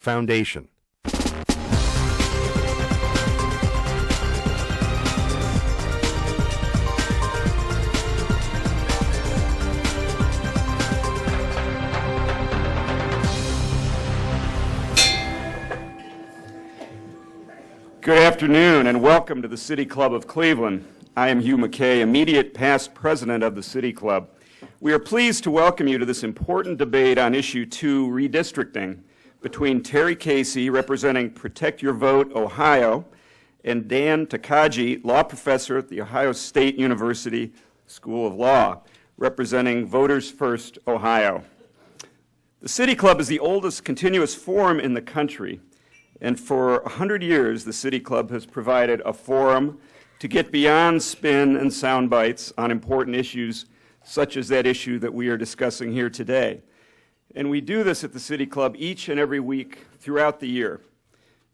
Foundation. Good afternoon and welcome to the City Club of Cleveland. I am Hugh McKay, immediate past president of the City Club. We are pleased to welcome you to this important debate on Issue 2, Redistricting, between Terry Casey, representing Protect Your Vote, Ohio, and Dan Tokaji, law professor at The Ohio State University School of Law, representing Voters First, Ohio. The City Club is the oldest continuous forum in the country, and for 100 years, the City Club has provided a forum to get beyond spin and sound bites on important issues such as that issue that we are discussing here today. And we do this at the City Club each and every week throughout the year.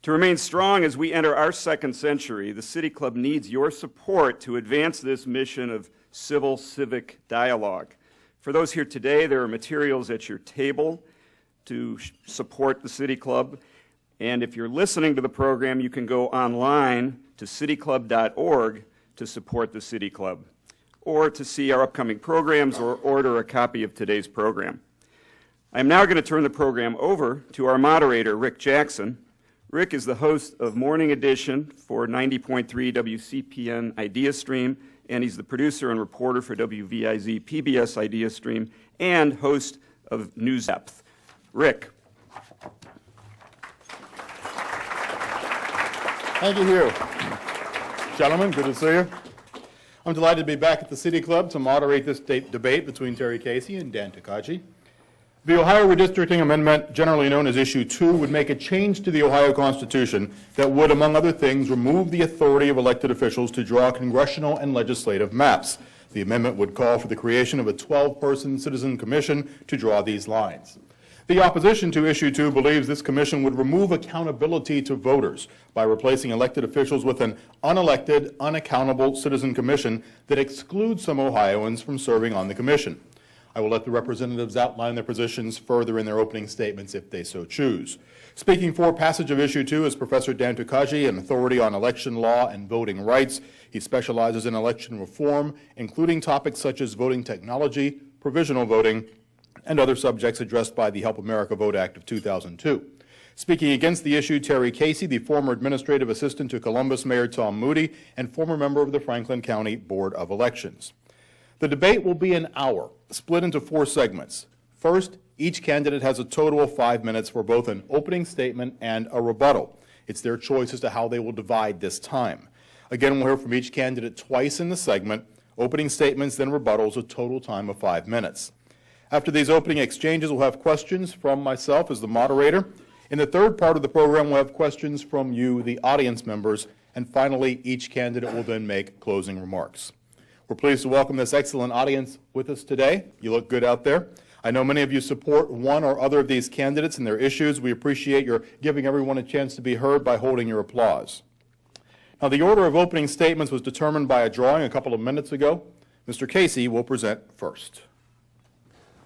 To remain strong as we enter our second century, the City Club needs your support to advance this mission of civil-civic dialogue. For those here today, there are materials at your table to support the City Club. And if you're listening to the program, you can go online to cityclub.org to support the City Club, or to see our upcoming programs or order a copy of today's program. I'm now going to turn the program over to our moderator, Rick Jackson. Rick is the host of Morning Edition for 90.3 WCPN ideastream, and he's the producer and reporter for WVIZ PBS ideastream, and host of News Depth. Rick. Thank you, Hugh. Gentlemen, good to see you. I'm delighted to be back at the City Club to moderate this debate between Terry Casey and Dan Tokaji. The Ohio Redistricting Amendment, generally known as Issue 2, would make a change to the Ohio Constitution that would, among other things, remove the authority of elected officials to draw congressional and legislative maps. The amendment would call for the creation of a 12-person citizen commission to draw these lines. The opposition to Issue 2 believes this commission would remove accountability to voters by replacing elected officials with an unelected, unaccountable citizen commission that excludes some Ohioans from serving on the commission. I will let the representatives outline their positions further in their opening statements if they so choose. Speaking for passage of Issue 2 is Professor Dan Tokaji, an authority on election law and voting rights. He specializes in election reform, including topics such as voting technology, provisional voting, and other subjects addressed by the Help America Vote Act of 2002. Speaking against the issue, Terry Casey, the former administrative assistant to Columbus Mayor Tom Moody and former member of the Franklin County Board of Elections. The debate will be an hour, split into 4 segments. First, each candidate has a total of 5 minutes for both an opening statement and a rebuttal. It's their choice as to how they will divide this time. Again, we'll hear from each candidate twice in the segment, opening statements, then rebuttals, a total time of 5 minutes. After these opening exchanges, we'll have questions from myself as the moderator. In the third part of the program, we'll have questions from you, the audience members. And finally, each candidate will then make closing remarks. We're pleased to welcome this excellent audience with us today. You look good out there. I know many of you support one or other of these candidates and their issues. We appreciate your giving everyone a chance to be heard by holding your applause. Now, the order of opening statements was determined by a drawing a couple of minutes ago. Mr. Casey will present first.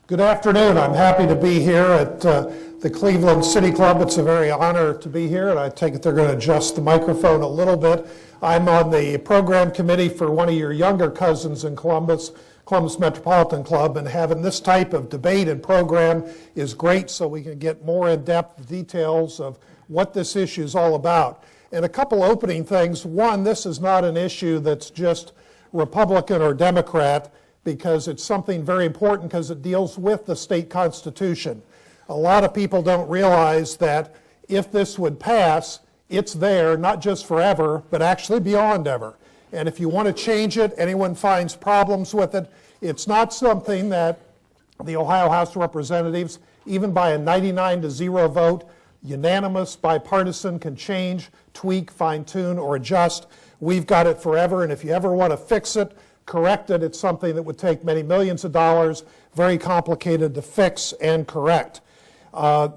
Good afternoon. I'm happy to be here at the Cleveland City Club. It's a very honor to be here, and I take it they're going to adjust the microphone a little bit. I'm on the program committee for one of your younger cousins in Columbus Metropolitan Club, and having this type of debate and program is great so we can get more in-depth details of what this issue is all about. And a couple opening things. One, this is not an issue that's just Republican or Democrat, because it's something very important because it deals with the state constitution. A lot of people don't realize that if this would pass, it's there, not just forever, but actually beyond ever. And if you want to change it, anyone finds problems with it, it's not something that the Ohio House of Representatives, even by a 99-0 vote, unanimous, bipartisan, can change, tweak, fine-tune, or adjust. We've got it forever, and if you ever want to fix it, correct it, it's something that would take many millions of dollars, very complicated to fix and correct.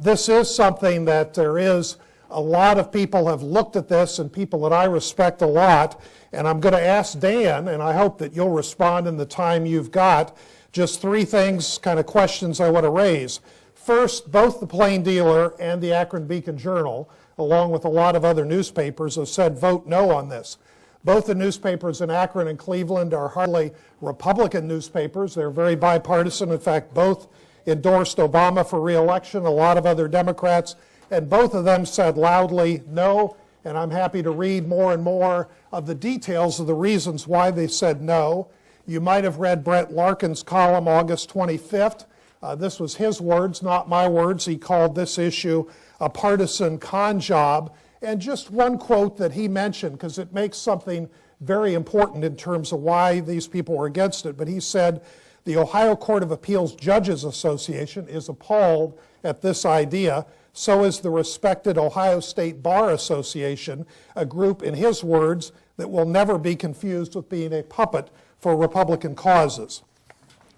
This is something that there is a lot of people have looked at this, and people that I respect a lot, and I'm going to ask Dan, and I hope that you'll respond in the time you've got, just 3 things, kind of questions I want to raise. First, both the Plain Dealer and the Akron Beacon Journal, along with a lot of other newspapers, have said vote no on this. Both the newspapers in Akron and Cleveland are hardly Republican newspapers. They're very bipartisan. In fact, both endorsed Obama for re-election, a lot of other Democrats, and both of them said loudly no, and I'm happy to read more and more of the details of the reasons why they said no. You might have read Brett Larkin's column August 25th. This was his words, not my words. He called this issue a partisan con job. And just one quote that he mentioned, because it makes something very important in terms of why these people were against it. But he said, the Ohio Court of Appeals Judges Association is appalled at this idea. So is the respected Ohio State Bar Association, a group, in his words, that will never be confused with being a puppet for Republican causes.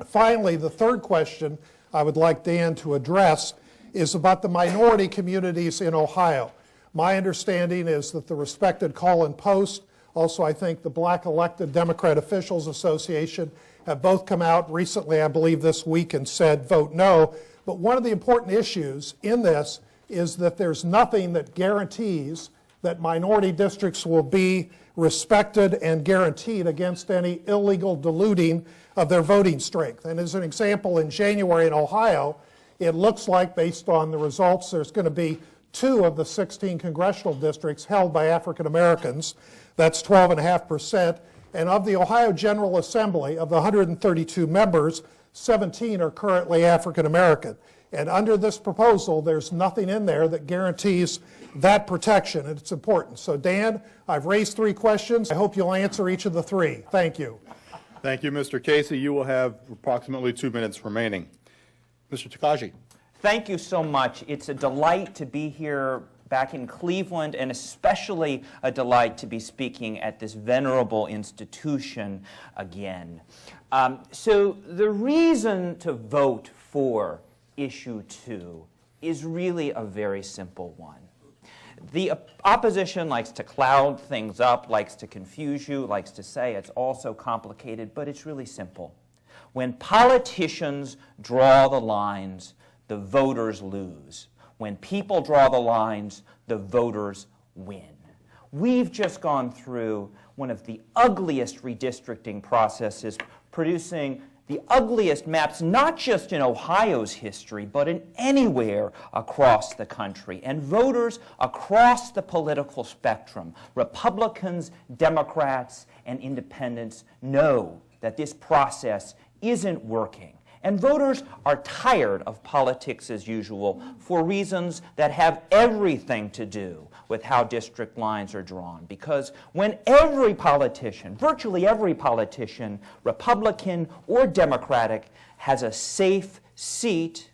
Finally, the third question I would like Dan to address is about the minority communities in Ohio. My understanding is that the respected Call-in Post, also I think the Black Elected Democrat Officials Association, have both come out recently, I believe this week, and said vote no. But one of the important issues in this is that there's nothing that guarantees that minority districts will be respected and guaranteed against any illegal diluting of their voting strength. And as an example, in January in Ohio, it looks like, based on the results, there's going to be 2 of the 16 congressional districts held by African Americans. That's 12.5%. And of the Ohio General Assembly, of the 132 members, 17 are currently African American. And under this proposal, there's nothing in there that guarantees that protection, and it's important. So Dan, I've raised 3 questions. I hope you'll answer each of the 3. Thank you. Thank you, Mr. Casey. You will have approximately 2 minutes remaining. Mr. Tokaji. Thank you so much. It's a delight to be here back in Cleveland, and especially a delight to be speaking at this venerable institution again. So the reason to vote for issue 2 is really a very simple one. The opposition likes to cloud things up, likes to confuse you, likes to say it's all so complicated, but it's really simple. When politicians draw the lines, the voters lose. When people draw the lines, the voters win. We've just gone through one of the ugliest redistricting processes, producing the ugliest maps, not just in Ohio's history, but in anywhere across the country. And voters across the political spectrum, Republicans, Democrats, and independents, know that this process isn't working. And voters are tired of politics as usual for reasons that have everything to do with how district lines are drawn. Because when every politician, virtually every politician, Republican or Democratic, has a safe seat,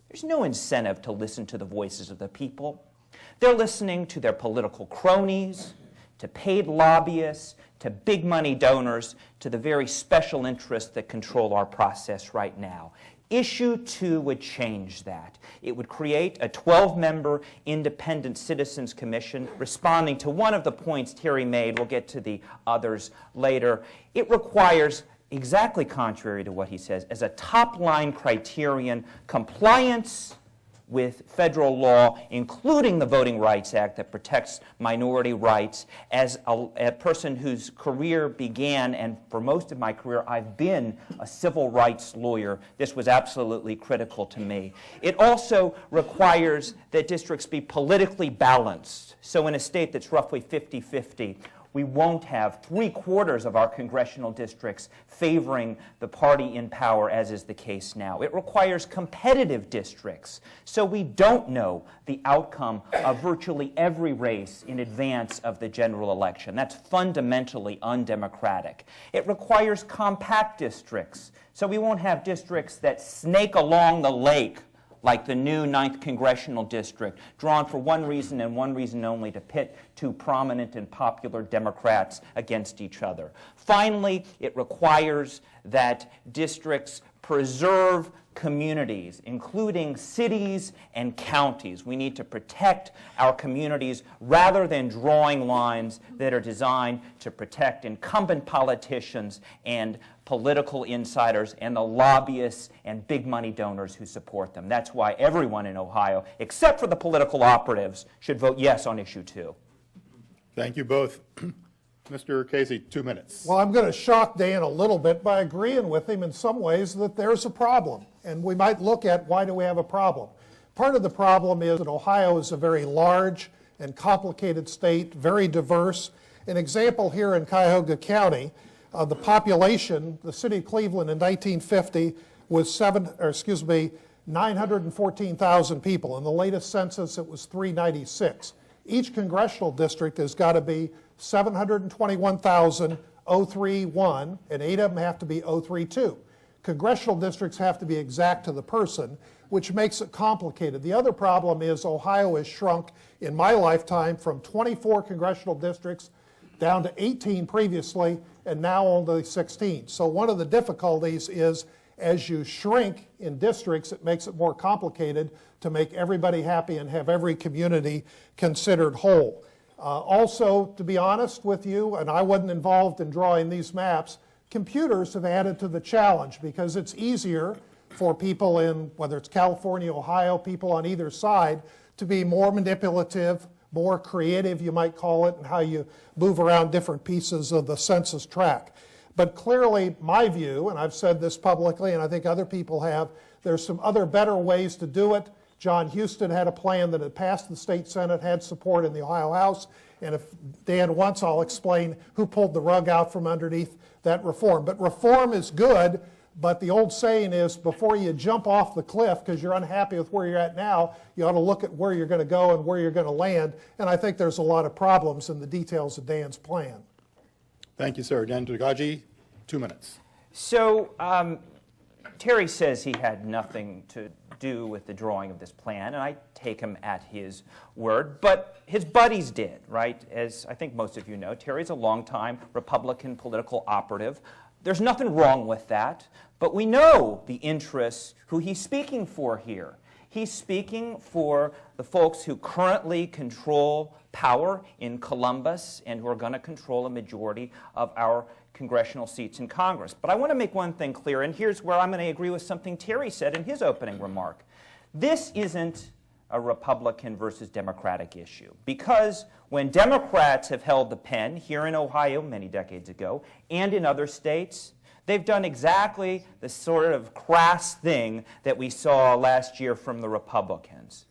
there's no incentive to listen to the voices of the people. They're listening to their political cronies, to paid lobbyists, to big money donors, to the very special interests that control our process right now. Issue 2 would change that. It would create a 12-member independent citizens commission responding to one of the points Terry made. We'll get to the others later. It requires, exactly contrary to what he says, as a top-line criterion, compliance with federal law, including the Voting Rights Act that protects minority rights. As a person whose career began, and for most of my career I've been a civil rights lawyer, this was absolutely critical to me. It also requires that districts be politically balanced. So in a state that's roughly 50-50, we won't have 3/4 of our congressional districts favoring the party in power, as is the case now. It requires competitive districts, so we don't know the outcome of virtually every race in advance of the general election. That's fundamentally undemocratic. It requires compact districts, so we won't have districts that snake along the lake like the new 9th Congressional District, drawn for one reason and one reason only, to pit 2 prominent and popular Democrats against each other. Finally, it requires that districts preserve communities, including cities and counties. We need to protect our communities rather than drawing lines that are designed to protect incumbent politicians and political insiders and the lobbyists and big money donors who support them. That's why everyone in Ohio, except for the political operatives, should vote yes on issue 2. Thank you both. Mr. Casey, 2 minutes. Well, I'm going to shock Dan a little bit by agreeing with him in some ways that there's a problem. And we might look at why do we have a problem. Part of the problem is that Ohio is a very large and complicated state, very diverse. An example here in Cuyahoga County, the population, the city of Cleveland in 1950 was 914,000 people. In the latest census, it was 396. Each congressional district has got to be 721,031, and 8 of them have to be 032. Congressional districts have to be exact to the person, which makes it complicated. The other problem is Ohio has shrunk in my lifetime from 24 congressional districts down to 18 previously, and now only 16. So one of the difficulties is as you shrink in districts, it makes it more complicated to make everybody happy and have every community considered whole. Also, to be honest with you, and I wasn't involved in drawing these maps, computers have added to the challenge because it's easier for people in, whether it's California, Ohio, people on either side, to be more manipulative, more creative, you might call it, in how you move around different pieces of the census tract. But clearly, my view, and I've said this publicly, and I think other people have, there's some other better ways to do it. John Houston had a plan that had passed the state Senate, had support in the Ohio House, and if Dan wants, I'll explain who pulled the rug out from underneath that reform. But reform is good, but the old saying is before you jump off the cliff because you're unhappy with where you're at now, you ought to look at where you're going to go and where you're going to land, and I think there's a lot of problems in the details of Dan's plan. Thank you, sir. Dan Tokaji, 2 minutes. So Terry says he had nothing to do with the drawing of this plan, and I take him at his word, but his buddies did, right? As I think most of you know, Terry's a longtime Republican political operative. There's nothing wrong with that, but we know the interests who he's speaking for here. He's speaking for the folks who currently control power in Columbus and who are going to control a majority of our congressional seats in Congress. But I want to make one thing clear, and here's where I'm going to agree with something Terry said in his opening remark. This isn't a Republican versus Democratic issue, because when Democrats have held the pen here in Ohio many decades ago and in other states, they've done exactly the sort of crass thing that we saw last year from the Republicans.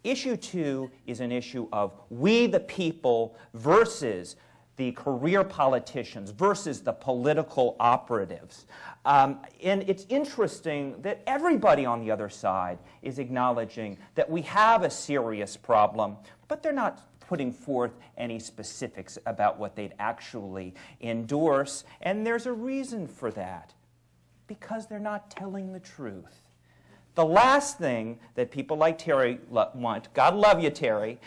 Issue 2 is an issue of we the people versus the career politicians versus the political operatives. And it's interesting that everybody on the other side is acknowledging that we have a serious problem, but they're not putting forth any specifics about what they'd actually endorse. And there's a reason for that, because they're not telling the truth. The last thing that people like Terry want, God love you, Terry,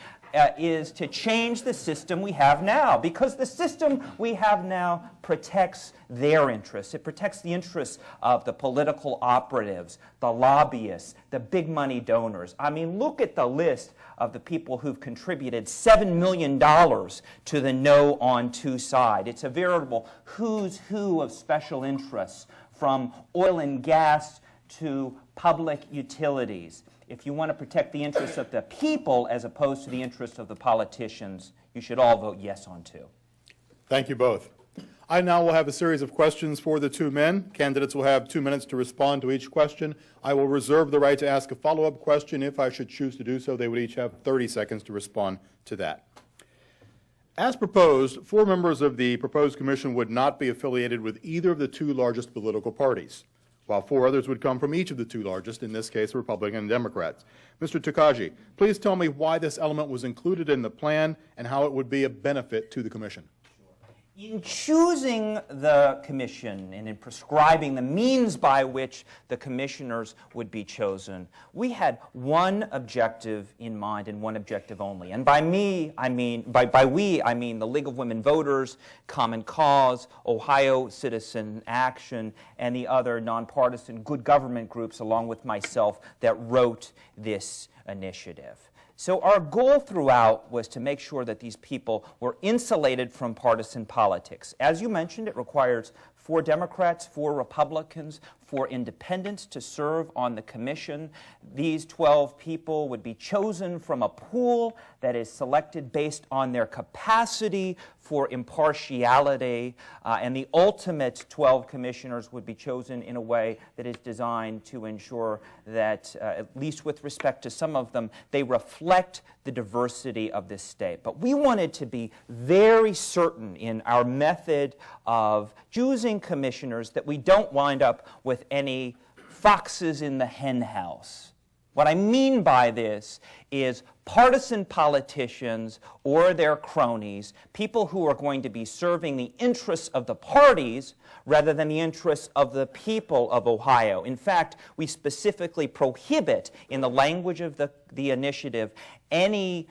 is to change the system we have now, because the system we have now protects their interests. It protects the interests of the political operatives, the lobbyists, the big money donors. I mean, look at the list of the people who've contributed $7 million to the No on 2 side. It's a veritable who's who of special interests, from oil and gas to public utilities. If you want to protect the interests of the people as opposed to the interests of the politicians, you should all vote yes on 2. Thank you both. I now will have a series of questions for the 2 men. Candidates will have 2 minutes to respond to each question. I will reserve the right to ask a follow-up question if I should choose to do so. They would each have 30 seconds to respond to that. As proposed, 4 members of the proposed commission would not be affiliated with either of the 2 largest political parties, while 4 others would come from each of the 2 largest, in this case, Republican and Democrats. Mr. Tokaji, please tell me why this element was included in the plan and how it would be a benefit to the commission. In choosing the commission and in prescribing the means by which the commissioners would be chosen, we had one objective in mind and one objective only. And by we, I mean the League of Women Voters, Common Cause, Ohio Citizen Action, and the other nonpartisan good government groups, along with myself, that wrote this initiative. So our goal throughout was to make sure that these people were insulated from partisan politics. As you mentioned, it requires 4 Democrats, 4 Republicans, 4 independents to serve on the commission. These 12 people would be chosen from a pool that is selected based on their capacity for impartiality, and the ultimate 12 commissioners would be chosen in a way that is designed to ensure that, at least with respect to some of them, they reflect the diversity of this state. But we wanted to be very certain in our method of choosing commissioners that we don't wind up with any foxes in the hen house. What I mean by this is partisan politicians or their cronies, people who are going to be serving the interests of the parties rather than the interests of the people of Ohio. In fact, we specifically prohibit, in the language of the initiative, any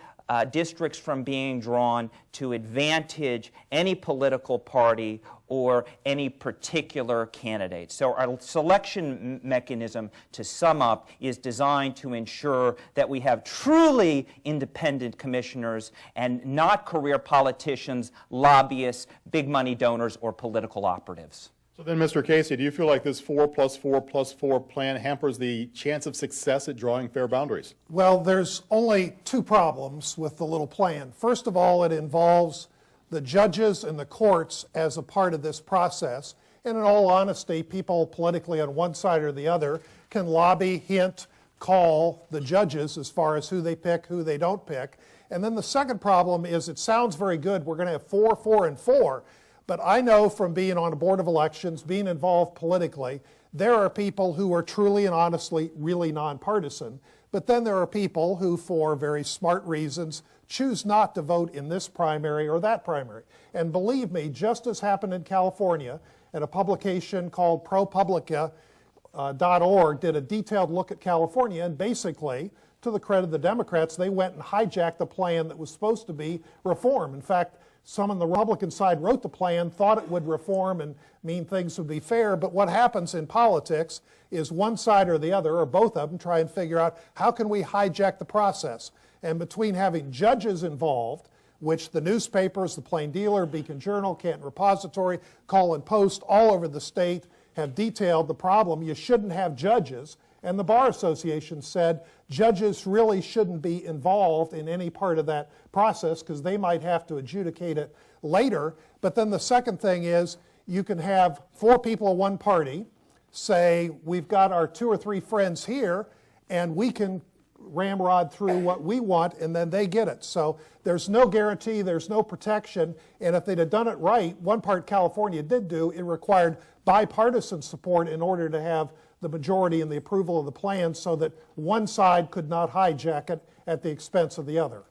districts from being drawn to advantage any political party or any particular candidate. So our selection mechanism, to sum up, is designed to ensure that we have truly independent commissioners and not career politicians, lobbyists, big money donors, or political operatives. So then, Mr. Casey, do you feel like this 4+4+4 plan hampers the chance of success at drawing fair boundaries? Well, there's only 2 problems with the little plan. First of all, it involves the judges and the courts as a part of this process. And in all honesty, people politically on one side or the other can lobby, hint, call the judges as far as who they pick, who they don't pick. And then the second problem is, it sounds very good, we're going to have 4, 4, and 4. But I know from being on a board of elections, being involved politically, there are people who are truly and honestly really nonpartisan. But then there are people who, for very smart reasons, choose not to vote in this primary or that primary. And believe me, just as happened in California, and a publication called ProPublica.org did a detailed look at California, and basically, to the credit of the Democrats, they went and hijacked the plan that was supposed to be reform. In fact, some on the Republican side wrote the plan, thought it would reform and mean things would be fair, but what happens in politics is one side or the other, or both of them, try and figure out how can we hijack the process. And between having judges involved, which the newspapers, the Plain Dealer, Beacon Journal, Canton Repository, Call and Post, all over the state have detailed the problem, you shouldn't have judges. And the Bar Association said judges really shouldn't be involved in any part of that process because they might have to adjudicate it later. But then the second thing is, you can have 4 people of one party say, we've got our 2 or 3 friends here, and we can ramrod through what we want, and then they get it. So there's no guarantee, there's no protection, and if they'd have done it right, one part California did do, it required bipartisan support in order to have the majority and the approval of the plan so that one side could not hijack it at the expense of the other.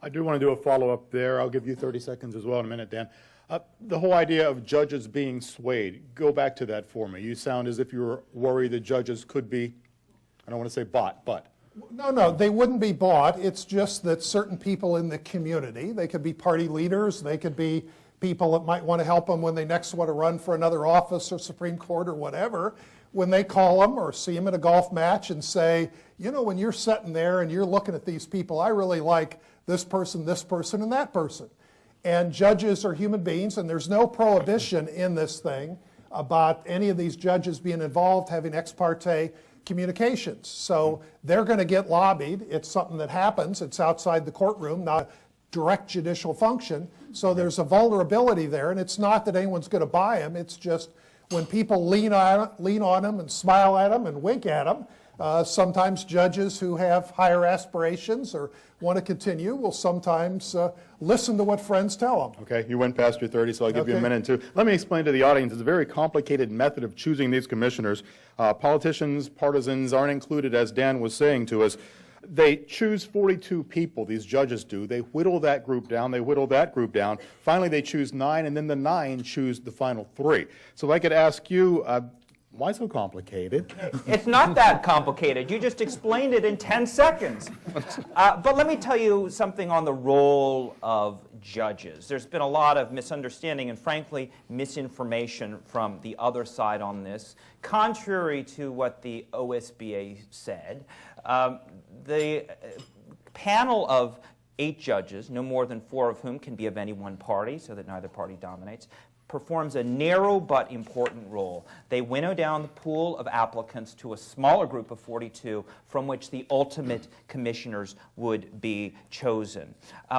I do want to do a follow-up there. I'll give you 30 seconds as well in a minute, Dan. The whole idea of judges being swayed, go back to that for me. You sound as if you were worried that judges could be, I don't want to say bought, but. No, they wouldn't be bought. It's just that certain people in the community, they could be party leaders, they could be people that might want to help them when they next want to run for another office or Supreme Court or whatever, when they call them or see them at a golf match and say, you know, when you're sitting there and you're looking at these people, I really like this person, and that person. And judges are human beings, and there's no prohibition in this thing about any of these judges being involved having ex parte communications. So they're going to get lobbied. It's something that happens. It's outside the courtroom, not a direct judicial function. So there's a vulnerability there, and it's not that anyone's going to buy them. It's just when people lean on them and smile at them and wink at them, sometimes judges who have higher aspirations or want to continue will sometimes listen to what friends tell them. Okay, you went past your 30, so I'll give you a minute too. Let me explain to the audience, it's a very complicated method of choosing these commissioners. Politicians, partisans aren't included, as Dan was saying to us. They choose 42 people, these judges do. They whittle that group down, they whittle that group down. Finally, they choose 9, and then the 9 choose the final 3. So if I could ask you, why so complicated? It's not that complicated. You just explained it in 10 seconds. But let me tell you something on the role of judges. There's been a lot of misunderstanding and, frankly, misinformation from the other side on this. Contrary to what the OSBA said, the panel of 8 judges, no more than 4 of whom can be of any one party, so that neither party dominates, performs a narrow but important role. They winnow down the pool of applicants to a smaller group of 42 from which the ultimate commissioners would be chosen.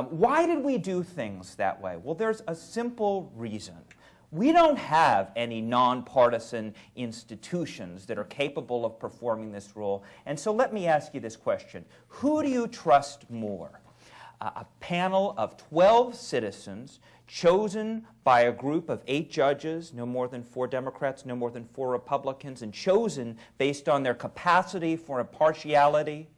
Why did we do things that way? Well, there's a simple reason. We don't have any nonpartisan institutions that are capable of performing this role. And so let me ask you this question. Who do you trust more? A panel of 12 citizens chosen by a group of 8 judges, no more than 4 Democrats, no more than 4 Republicans, and chosen based on their capacity for impartiality,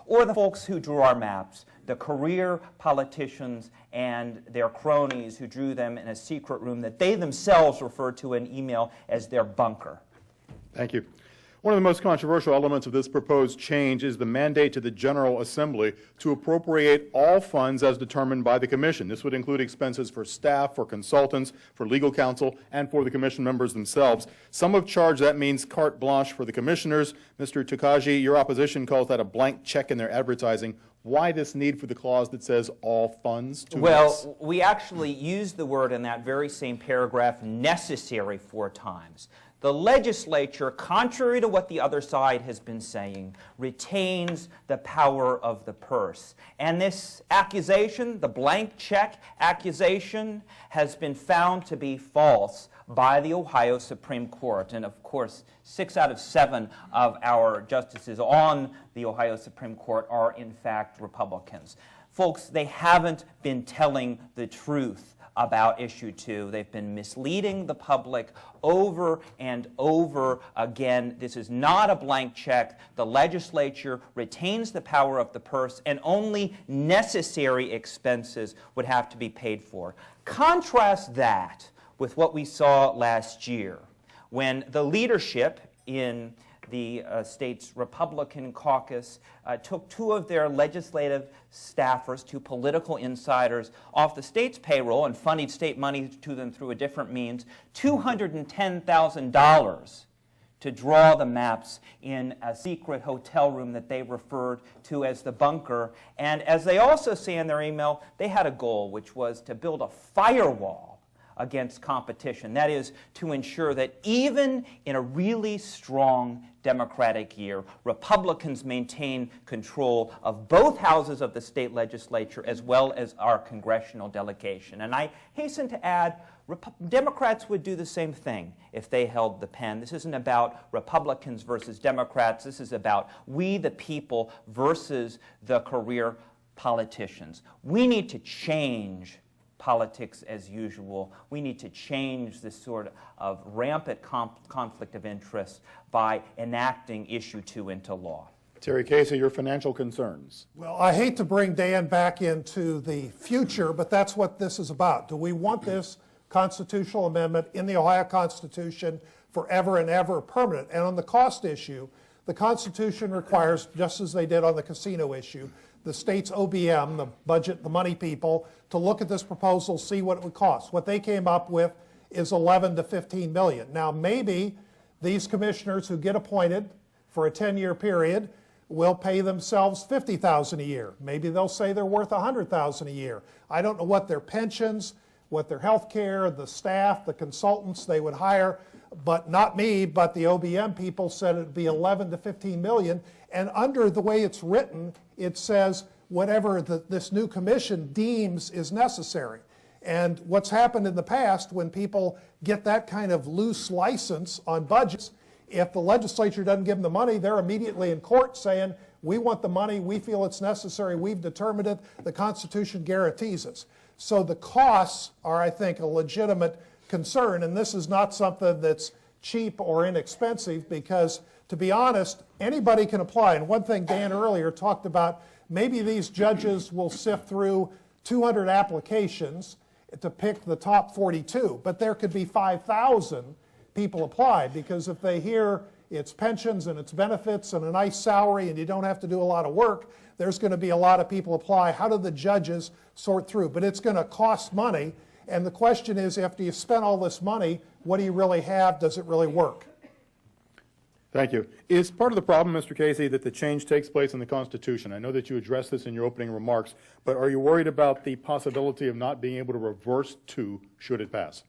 or the folks who drew our maps, the career politicians and their cronies who drew them in a secret room that they themselves referred to in email as their bunker? Thank you. One of the most controversial elements of this proposed change is the mandate to the General Assembly to appropriate all funds as determined by the Commission. This would include expenses for staff, for consultants, for legal counsel, and for the Commission members themselves. Some have charged that means carte blanche for the Commissioners. Mr. Tokaji, your opposition calls that a blank check in their advertising. Why this need for the clause that says all funds? Well, we actually use the word in that very same paragraph, necessary, 4 times. The legislature, contrary to what the other side has been saying, retains the power of the purse. And this accusation, the blank check accusation, has been found to be false by the Ohio Supreme Court. And of course, 6 out of 7 of our justices on the Ohio Supreme Court are in fact Republicans. Folks, they haven't been telling the truth about issue 2. They've been misleading the public over and over again. This is not a blank check. The legislature retains the power of the purse, and only necessary expenses would have to be paid for. Contrast that with what we saw last year, when the leadership in the state's Republican caucus took 2 of their legislative staffers, 2 political insiders, off the state's payroll and funded state money to them through a different means, $210,000 to draw the maps in a secret hotel room that they referred to as the bunker. And as they also say in their email, they had a goal, which was to build a firewall against competition. That is, to ensure that even in a really strong Democratic year, Republicans maintain control of both houses of the state legislature as well as our congressional delegation. And I hasten to add, Democrats would do the same thing if they held the pen. This isn't about Republicans versus Democrats. This is about we, the people, versus the career politicians. We need to change politics as usual. We need to change this sort of rampant conflict of interest by enacting issue 2 into law. Terry Casey, your financial concerns. Well, I hate to bring Dan back into the future, but that's what this is about. Do we want this constitutional amendment in the Ohio Constitution forever and ever permanent? And on the cost issue, the Constitution requires, just as they did on the casino issue, the state's OBM, the budget, the money people, to look at this proposal, see what it would cost. What they came up with is 11 to 15 million. Now, maybe these commissioners who get appointed for a 10-year period will pay themselves $50,000 a year. Maybe they'll say they're worth $100,000 a year. I don't know what their pensions, what their health care, the staff, the consultants they would hire, but not me, but the OBM people said it would be 11 to 15 million. And under the way it's written, it says whatever this new commission deems is necessary. And what's happened in the past when people get that kind of loose license on budgets, if the legislature doesn't give them the money, they're immediately in court saying, we want the money, we feel it's necessary, we've determined it, the Constitution guarantees us. So the costs are, I think, a legitimate concern, and this is not something that's cheap or inexpensive, because to be honest, anybody can apply. And one thing Dan earlier talked about, maybe these judges will sift through 200 applications to pick the top 42, but there could be 5,000 people apply, because if they hear it's pensions and it's benefits and a nice salary and you don't have to do a lot of work, there's going to be a lot of people apply. How do the judges sort through? But it's going to cost money, and the question is, after you've spent all this money, what do you really have? Does it really work? Thank you. Is part of the problem, Mr. Casey, that the change takes place in the Constitution? I know that you addressed this in your opening remarks, but are you worried about the possibility of not being able to reverse 2 should it pass?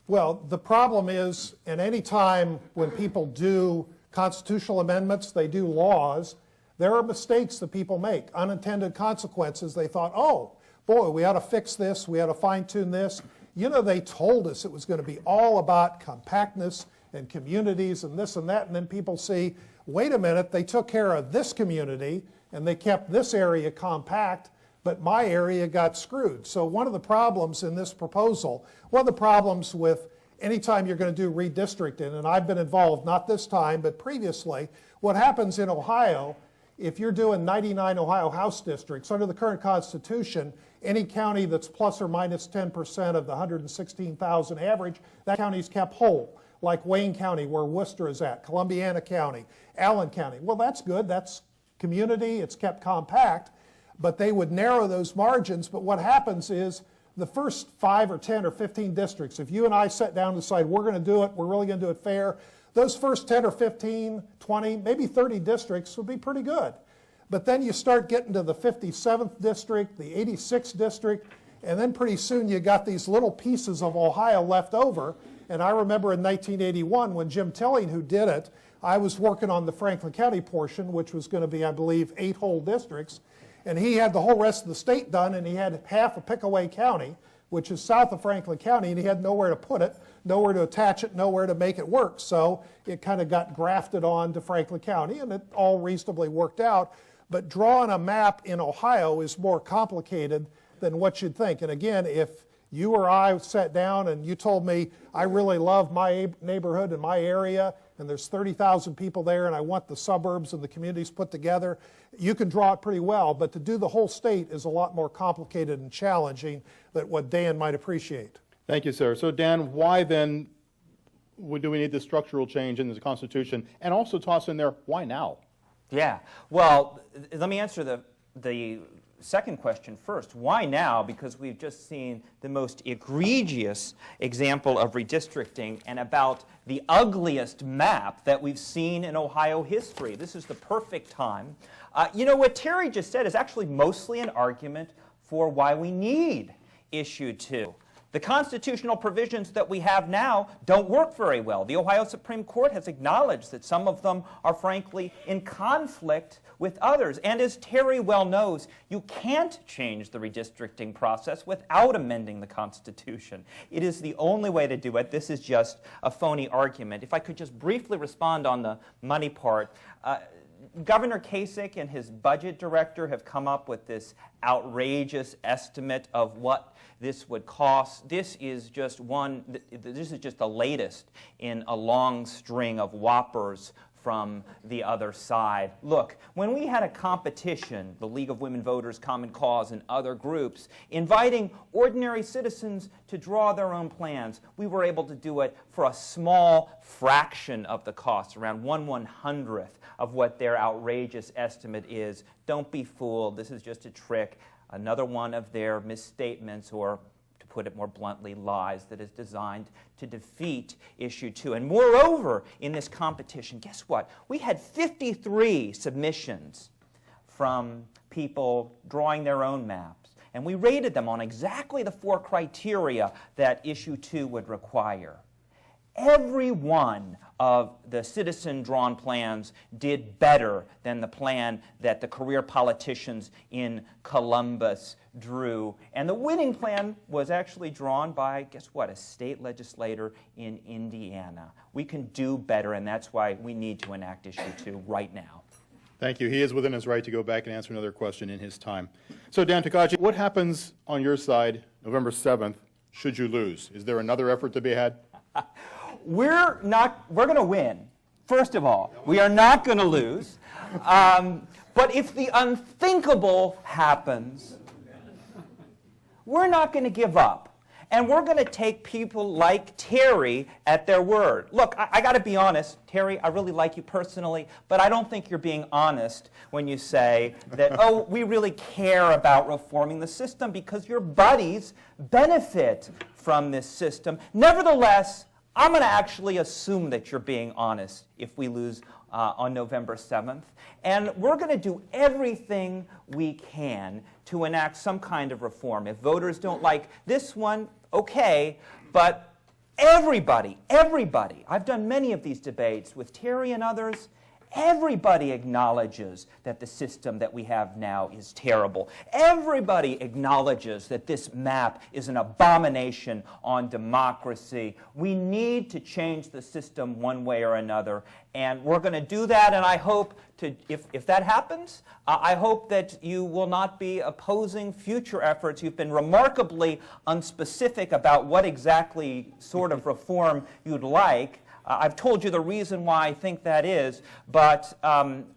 Well, the problem is, and any time when people do constitutional amendments, they do laws, there are mistakes that people make, unintended consequences. They thought, oh, boy, we ought to fix this, we ought to fine-tune this. You know, they told us it was going to be all about compactness and communities and this and that, and then people see, wait a minute, they took care of this community and they kept this area compact, but my area got screwed. So one of the problems in this proposal, one of the problems with anytime you're going to do redistricting, and I've been involved, not this time, but previously, what happens in Ohio, if you're doing 99 Ohio House districts, under the current Constitution, any county that's plus or minus 10% of the 116,000 average, that county's kept whole. Like Wayne County, where Worcester is at, Columbiana County, Allen County. Well, that's good. That's community. It's kept compact. But they would narrow those margins. But what happens is the first 5 or 10 or 15 districts, if you and I sat down and decide we're going to do it, we're really going to do it fair, those first 10 or 15, 20, maybe 30 districts would be pretty good. But then you start getting to the 57th district, the 86th district, and then pretty soon you got these little pieces of Ohio left over. And I remember in 1981 when Jim Tilling, who did it, I was working on the Franklin County portion, which was going to be, I believe, 8 whole districts. And he had the whole rest of the state done, and he had half of Pickaway County, which is south of Franklin County, and he had nowhere to put it, nowhere to attach it, nowhere to make it work. So it kind of got grafted on to Franklin County, and it all reasonably worked out. But drawing a map in Ohio is more complicated than what you'd think. And again, if you or I sat down and you told me, I really love my neighborhood and my area, and there's 30,000 people there, and I want the suburbs and the communities put together, you can draw it pretty well. But to do the whole state is a lot more complicated and challenging than what Dan might appreciate. Thank you, sir. So, Dan, why then do we need this structural change in the Constitution? And also toss in there, why now? Yeah. Well, let me answer the second question first. Why now? Because we've just seen the most egregious example of redistricting and about the ugliest map that we've seen in Ohio history. This is the perfect time. You know, what Terry just said is actually mostly an argument for why we need Issue 2. The constitutional provisions that we have now don't work very well. The Ohio Supreme Court has acknowledged that some of them are frankly in conflict with others. And as Terry well knows, you can't change the redistricting process without amending the Constitution. It is the only way to do it. This is just a phony argument. If I could just briefly respond on the money part. Governor Kasich and his budget director have come up with this outrageous estimate of what this would cost. This is just the latest in a long string of whoppers from the other side. Look, when we had a competition, the League of Women Voters, Common Cause, and other groups, inviting ordinary citizens to draw their own plans, we were able to do it for a small fraction of the cost, around 1/100th of what their outrageous estimate is. Don't be fooled. This is just a trick, another one of their misstatements, or to put it more bluntly, lies that is designed to defeat Issue 2. And moreover, in this competition, guess what? We had 53 submissions from people drawing their own maps, and we rated them on exactly the 4 criteria that Issue 2 would require. Every one of the citizen-drawn plans did better than the plan that the career politicians in Columbus drew. And the winning plan was actually drawn by, guess what, a state legislator in Indiana. We can do better, and that's why we need to enact Issue 2 right now. Thank you. He is within his right to go back and answer another question in his time. So, Dan Tokaji, what happens on your side November 7th should you lose? Is there another effort to be had? We're going to win. First of all, we are not going to lose. But if the unthinkable happens, we're not going to give up. And we're going to take people like Terry at their word. Look, I got to be honest, Terry, I really like you personally, but I don't think you're being honest when you say that, oh, we really care about reforming the system because your buddies benefit from this system. Nevertheless, I'm going to actually assume that you're being honest if we lose on November 7th. And we're going to do everything we can to enact some kind of reform. If voters don't like this one, okay, but everybody, I've done many of these debates with Terry and others, everybody acknowledges that the system that we have now is terrible. Everybody acknowledges that this map is an abomination on democracy. We need to change the system one way or another, and we're going to do that, and I hope to, if that happens, I hope that you will not be opposing future efforts. You've been remarkably unspecific about what exactly sort of reform you'd like. I've told you the reason why I think that is, but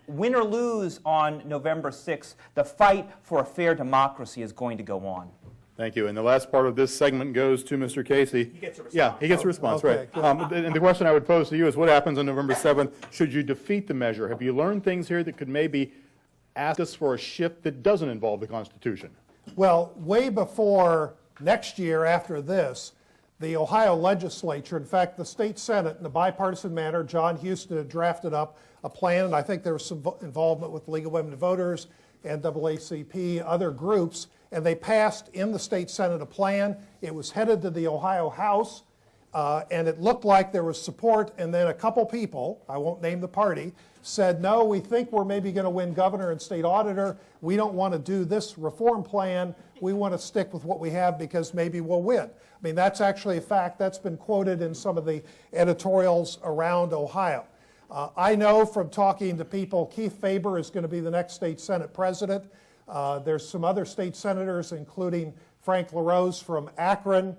win or lose on November 6th, the fight for a fair democracy is going to go on. Thank you. And the last part of this segment goes to Mr. Casey. He gets a response. Yeah, he gets a response, okay, right. And the question I would pose to you is what happens on November 7th should you defeat the measure? Have you learned things here that could maybe ask us for a shift that doesn't involve the Constitution? Well, way before next year after this, the Ohio legislature, in fact, the state Senate, in a bipartisan manner, John Houston had drafted up a plan, and I think there was some involvement with League of Women Voters, NAACP, other groups, and they passed in the state Senate a plan. It was headed to the Ohio House, and it looked like there was support, and then a couple people, I won't name the party, said, no, we think we're maybe going to win governor and state auditor. We don't want to do this reform plan. We want to stick with what we have because maybe we'll win. I mean, that's actually a fact. That's been quoted in some of the editorials around Ohio. I know from talking to people, Keith Faber is going to be the next state Senate president. There's some other state senators, including Frank LaRose from Akron,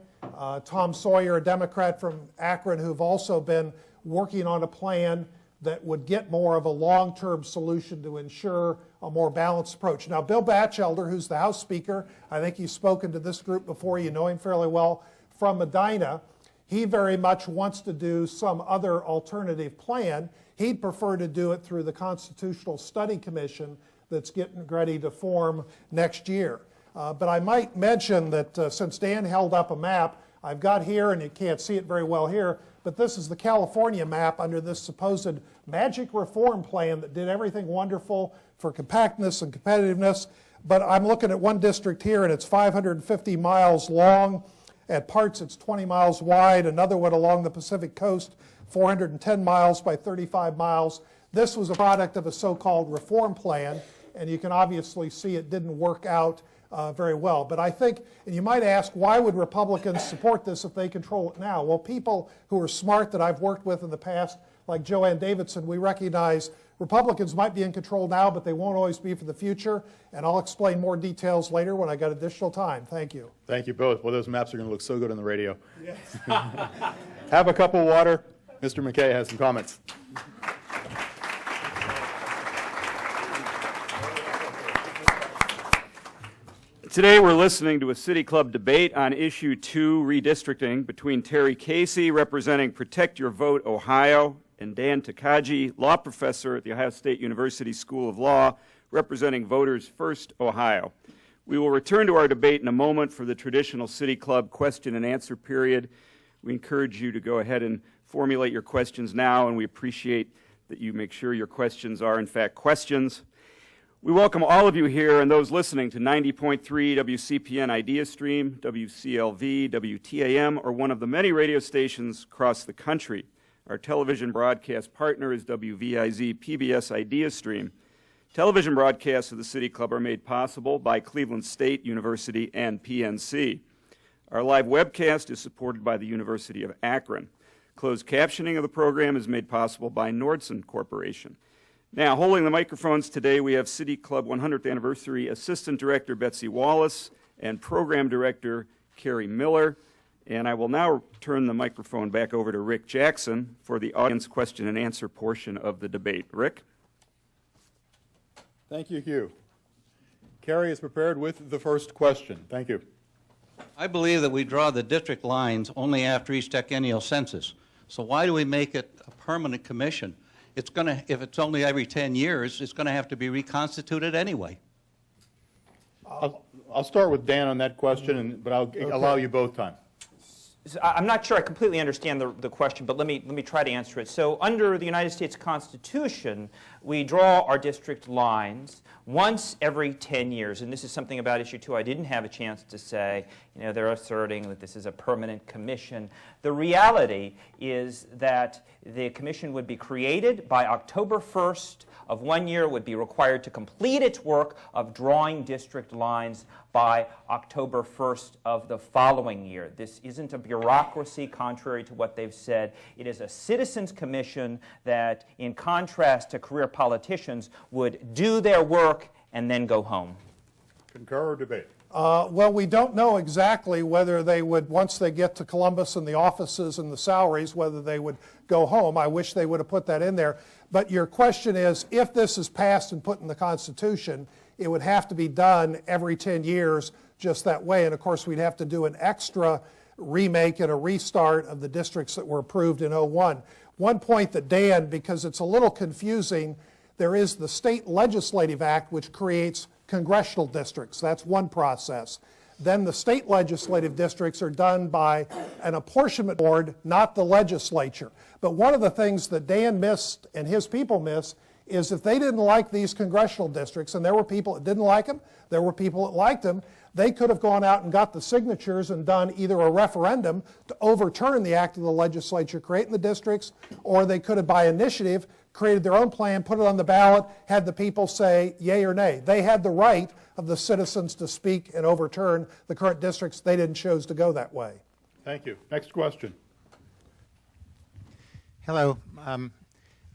Tom Sawyer, a Democrat from Akron, who've also been working on a plan that would get more of a long-term solution to ensure a more balanced approach. Now, Bill Batchelder, who's the House Speaker, I think you've spoken to this group before, you know him fairly well, from Medina, he very much wants to do some other alternative plan. He'd prefer to do it through the Constitutional Study Commission that's getting ready to form next year. But I might mention that since Dan held up a map, I've got here, and you can't see it very well here, but this is the California map under this supposed magic reform plan that did everything wonderful for compactness and competitiveness. But I'm looking at one district here, and it's 550 miles long. At parts, it's 20 miles wide. Another one along the Pacific coast, 410 miles by 35 miles. This was a product of a so-called reform plan, and you can obviously see it didn't work out very well. But I think, and you might ask, why would Republicans support this if they control it now? Well, people who are smart that I've worked with in the past, like Joanne Davidson, we recognize Republicans might be in control now, but they won't always be for the future. And I'll explain more details later when I got additional time. Thank you. Thank you both. Well, those maps are going to look so good on the radio. Yes. Have a cup of water. Mr. McKay has some comments. Today we're listening to a City Club debate on Issue 2, redistricting, between Terry Casey, representing Protect Your Vote Ohio, and Dan Tokaji, law professor at the Ohio State University School of Law, representing Voters First Ohio. We will return to our debate in a moment for the traditional City Club question and answer period. We encourage you to go ahead and formulate your questions now, and we appreciate that you make sure your questions are, in fact, questions. We welcome all of you here and those listening to 90.3 WCPN ideastream, WCLV, WTAM, or one of the many radio stations across the country. Our television broadcast partner is WVIZ PBS ideastream. Television broadcasts of the City Club are made possible by Cleveland State University and PNC. Our live webcast is supported by the University of Akron. Closed captioning of the program is made possible by Nordson Corporation. Now, holding the microphones today, we have City Club 100th Anniversary Assistant Director Betsy Wallace and Program Director Carrie Miller. And I will now turn the microphone back over to Rick Jackson for the audience question and answer portion of the debate. Rick? Thank you, Hugh. Carrie is prepared with the first question. Thank you. I believe that we draw the district lines only after each decennial census. So why do we make it a permanent commission? It's going to, if it's only every 10 years, it's going to have to be reconstituted anyway. I'll start with Dan on that question, but I'll allow you both time. So I'm not sure I completely understand the question, but let me try to answer it. So under the United States Constitution, we draw our district lines once every 10 years. And this is something about issue 2 I didn't have a chance to say. You know, they're asserting that this is a permanent commission. The reality is that the commission would be created by October 1st of one year, would be required to complete its work of drawing district lines by October 1st of the following year. This isn't a bureaucracy, contrary to what they've said. It is a citizens commission that, in contrast to career politicians, would do their work and then go home. Concur or debate? Well, we don't know exactly whether they would, once they get to Columbus and the offices and the salaries, whether they would go home. I wish they would have put that in there. But your question is, if this is passed and put in the Constitution, it would have to be done every 10 years just that way. And of course, we'd have to do an extra remake and a restart of the districts that were approved in '01. One point that Dan, because it's a little confusing, there is the State Legislative Act, which creates congressional districts. That's one process. Then the state legislative districts are done by an apportionment board, not the legislature. But one of the things that Dan missed and his people miss is if they didn't like these congressional districts, and there were people that didn't like them, there were people that liked them, they could have gone out and got the signatures and done either a referendum to overturn the act of the legislature creating the districts, or they could have, by initiative, created their own plan, put it on the ballot, had the people say yay or nay. They had the right of the citizens to speak and overturn the current districts. They didn't choose to go that way. Thank you. Next question. Hello.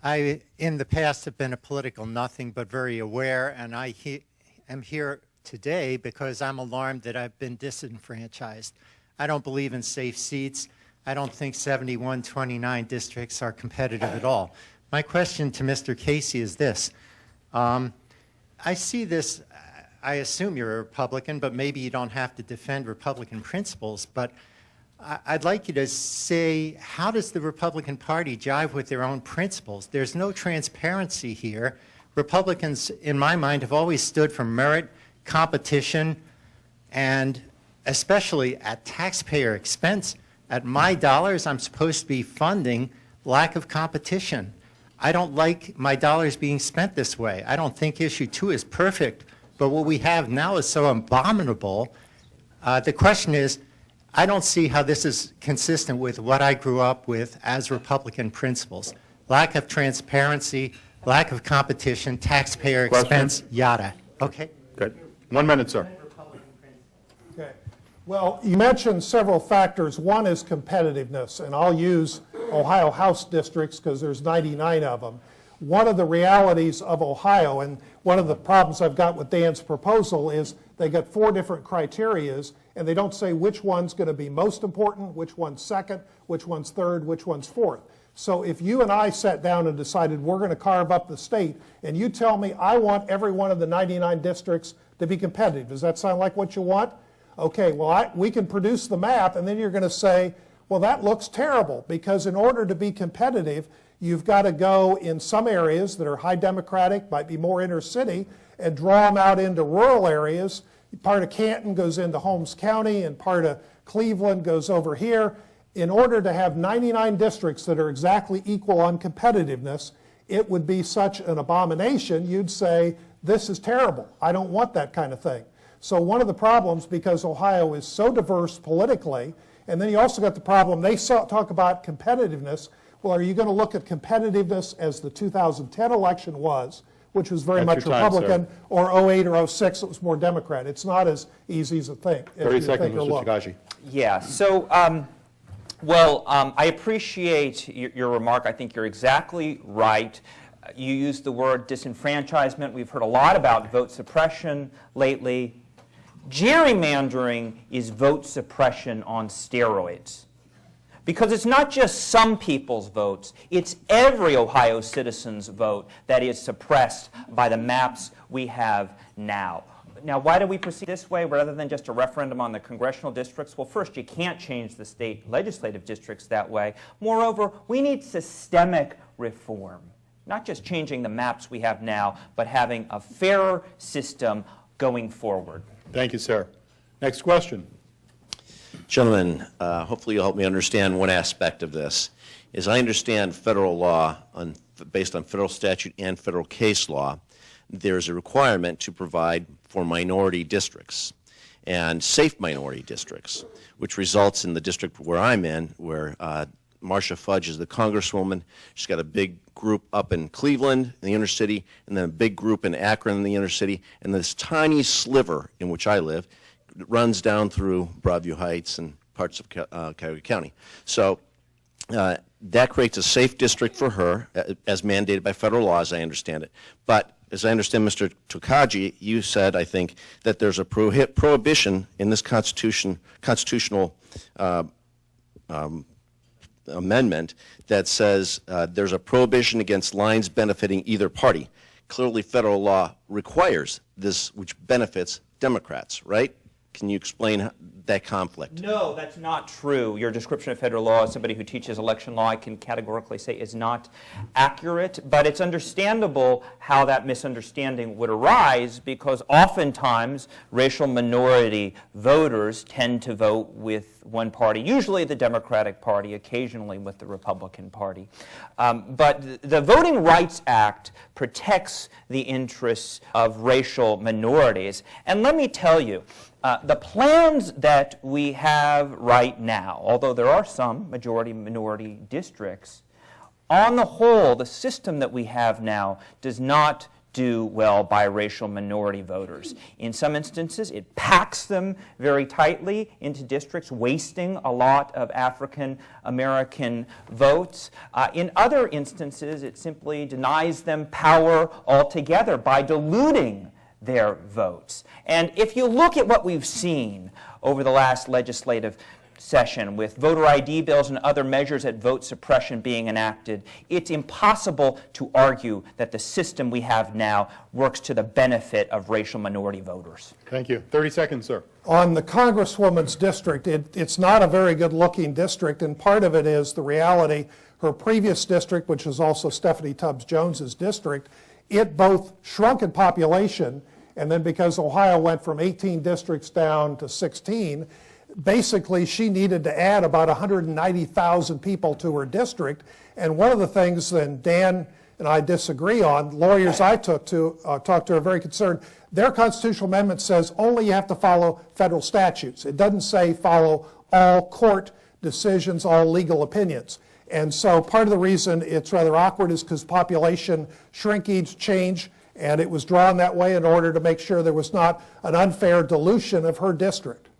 I, in the past, have been a political nothing but very aware, and I am here today because I'm alarmed that I've been disenfranchised. I don't believe in safe seats. I don't think 7129 districts are competitive at all. My question to Mr. Casey is this. I see this, I assume you're a Republican, but maybe you don't have to defend Republican principles, but I'd like you to say, how does the Republican Party jive with their own principles? There's no transparency here. Republicans, in my mind, have always stood for merit, competition, and especially at taxpayer expense. At my dollars, I'm supposed to be funding lack of competition. I don't like my dollars being spent this way. I don't think issue 2 is perfect, but what we have now is so abominable. The question is, I don't see how this is consistent with what I grew up with as Republican principles. Lack of transparency, lack of competition, taxpayer expense, yada. Okay? Good. 1 minute, sir. Okay. Well, you mentioned several factors. One is competitiveness, and I'll use Ohio House districts because there's 99 of them. One of the realities of Ohio, and one of the problems I've got with Dan's proposal, is they got 4 different criterias, and they don't say which one's going to be most important, which one's second, which one's third, which one's fourth. So if you and I sat down and decided we're going to carve up the state, and you tell me I want every one of the 99 districts to be competitive, does that sound like what you want? Okay, well, we can produce the map, and then you're going to say, well, that looks terrible, because in order to be competitive, you've got to go in some areas that are high Democratic, might be more inner city, and draw them out into rural areas. Part of Canton goes into Holmes County, and part of Cleveland goes over here. In order to have 99 districts that are exactly equal on competitiveness, it would be such an abomination, you'd say, this is terrible. I don't want that kind of thing. So one of the problems, because Ohio is so diverse politically, and then you also got the problem, they talk about competitiveness. Well, are you going to look at competitiveness as the 2010 election was, which was very much Republican, or 08 or 06, it was more Democrat? It's not as easy as you think. 30 seconds, Mr. Tokaji. Yeah, so, I appreciate your remark. I think you're exactly right. You used the word disenfranchisement. We've heard a lot about vote suppression lately. Gerrymandering is vote suppression on steroids. Because it's not just some people's votes, it's every Ohio citizen's vote that is suppressed by the maps we have now. Now, why do we proceed this way rather than just a referendum on the congressional districts? Well, first, you can't change the state legislative districts that way. Moreover, we need systemic reform. Not just changing the maps we have now, but having a fairer system going forward. Thank you, sir. Next question. Gentlemen, hopefully you'll help me understand one aspect of this. As I understand federal law, based on federal statute and federal case law, there's a requirement to provide for minority districts and safe minority districts, which results in the district where I'm in, where Marcia Fudge is the congresswoman. She's got a big group up in Cleveland, in the inner city, and then a big group in Akron, in the inner city, and this tiny sliver in which I live runs down through Broadview Heights and parts of Cuyahoga County. So that creates a safe district for her, as mandated by federal law, as I understand it. But as I understand, Mr. Tokaji, you said, I think, that there's a prohibition in this constitutional amendment that says there's a prohibition against lines benefiting either party. Clearly, federal law requires this, which benefits Democrats, right? Can you explain that conflict? No, that's not true. Your description of federal law as somebody who teaches election law, I can categorically say is not accurate, but it's understandable how that misunderstanding would arise because oftentimes racial minority voters tend to vote with one party, usually the Democratic Party, occasionally with the Republican Party. But the Voting Rights Act protects the interests of racial minorities. And let me tell you, the plans that we have right now, although there are some majority-minority districts, on the whole, the system that we have now does not do well by racial minority voters. In some instances, it packs them very tightly into districts, wasting a lot of African American votes. In other instances, it simply denies them power altogether by diluting their votes. And if you look at what we've seen over the last legislative session with voter ID bills and other measures at vote suppression being enacted, it's impossible to argue that the system we have now works to the benefit of racial minority voters. Thank you. 30 seconds, sir. On the Congresswoman's district, it's not a very good-looking district, and part of it is the reality. Her previous district, which is also Stephanie Tubbs Jones's district, it both shrunk in population, and then because Ohio went from 18 districts down to 16, basically she needed to add about 190,000 people to her district. And one of the things that Dan and I disagree on, lawyers I talked to are very concerned. Their constitutional amendment says only you have to follow federal statutes. It doesn't say follow all court decisions, all legal opinions. And so part of the reason it's rather awkward is because population shrinkage change, and it was drawn that way in order to make sure there was not an unfair dilution of her district.